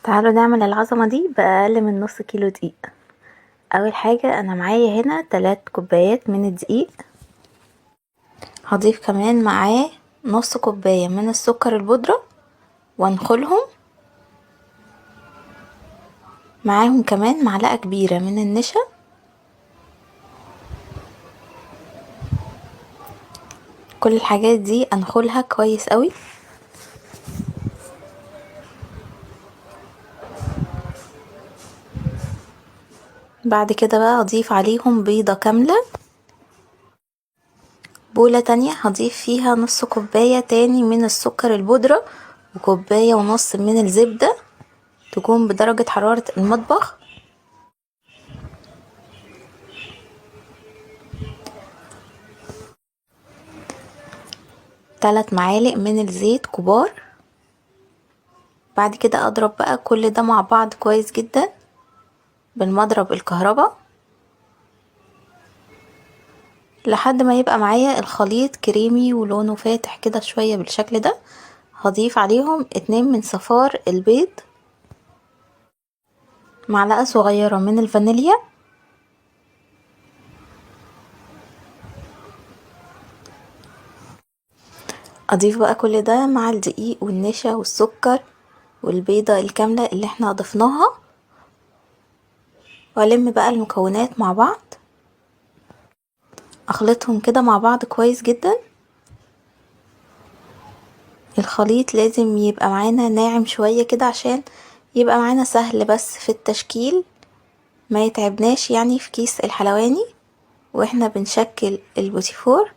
تعالوا نعمل العظمة دي بأقل من نص كيلو دقيق. أول حاجة أنا معايا هنا 3 كوبايات من الدقيق، هضيف كمان معاه نص كوباية من السكر البودرة وانخلهم، معاهم كمان معلقة كبيرة من النشا، كل الحاجات دي انخلها كويس قوي. بعد كده بقى هضيف عليهم بيضة كاملة. بولة تانية هضيف فيها نص كوباية تاني من السكر البودرة وكوباية ونص من الزبدة تكون بدرجة حرارة المطبخ. تلات معالق من الزيت كبار. بعد كده اضرب بقى كل ده مع بعض كويس جدا بالمضرب الكهرباء لحد ما يبقى معايا الخليط كريمي ولونه فاتح كده شوية بالشكل ده. هضيف عليهم 2 من صفار البيض، معلقة صغيرة من الفانيليا، اضيف بقى كل ده مع الدقيق والنشا والسكر والبيضة الكاملة اللي احنا ضفناها، والم بقى المكونات مع بعض، اخلطهم كده مع بعض كويس جدا. الخليط لازم يبقى معانا ناعم شوية كده عشان يبقى معانا سهل بس في التشكيل، ما يتعبناش يعني في كيس الحلواني واحنا بنشكل البوتيفور.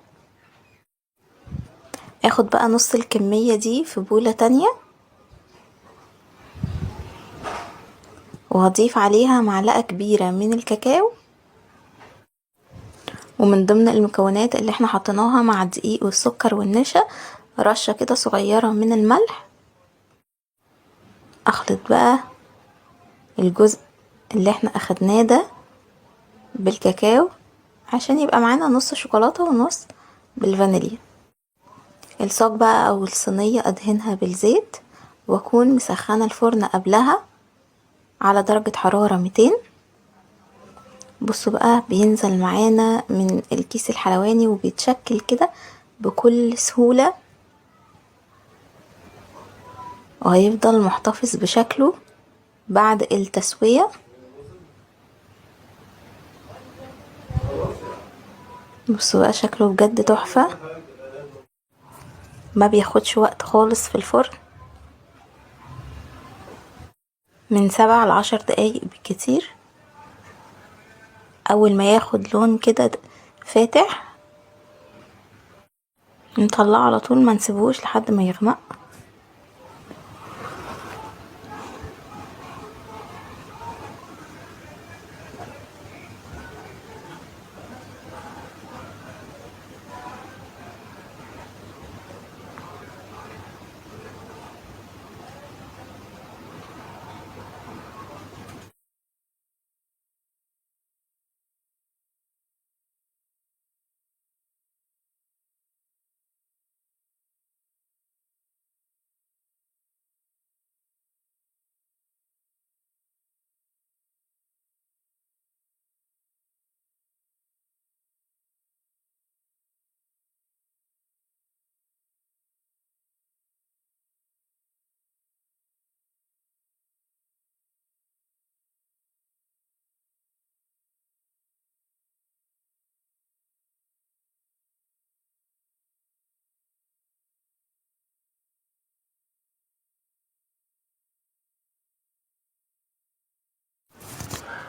اخد بقى نص الكمية دي في بولة تانية وهضيف عليها معلقة كبيرة من الكاكاو، ومن ضمن المكونات اللي احنا حطيناها مع الدقيق والسكر والنشا رشة كده صغيرة من الملح. اخلط بقى الجزء اللي احنا اخدناه ده بالكاكاو عشان يبقى معانا نص شوكولاتة ونص بالفانيليا. الصاج بقى او الصينية ادهنها بالزيت واكون مسخنة الفرن قبلها على درجة حرارة 200. بصوا بقى بينزل معانا من الكيس الحلواني وبيتشكل كده بكل سهولة، وهيفضل محتفظ بشكله بعد التسوية. بصوا بقى شكله بجد تحفة، ما بياخدش وقت خالص في الفرن، من 7 ل10 دقايق بالكتير. اول ما ياخد لون كده فاتح نطلعه على طول، ما نسيبوش لحد ما يغمق.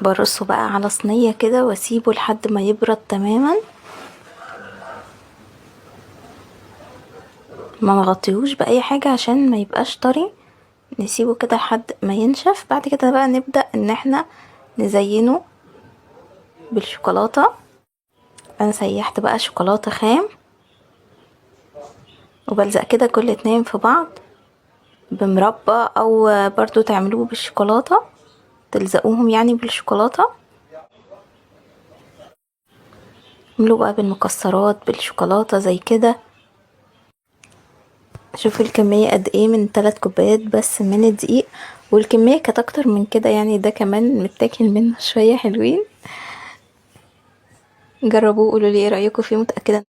برصه بقى على صينية كده واسيبه لحد ما يبرد تماما، ما نغطيهوش باي حاجة عشان ما يبقاش طري، نسيبه كده لحد ما ينشف. بعد كده بقى نبدأ ان احنا نزينه بالشوكولاتة. انا سيحت بقى شوكولاتة خام وبلزق كده كل 2 في بعض بمربى، او برضو تعملوه بالشوكولاتة، تلزقوهم يعني بالشوكولاتة. عملوا بقى بالمكسرات بالشوكولاتة زي كده. شوفوا الكمية قد ايه، من 3 كوبايات بس من الدقيق، والكمية كانت اكتر من كده يعني، ده كمان متاكل منه شوية حلوين. جربوه وقولوا لي ايه رأيكم فيه، متأكدة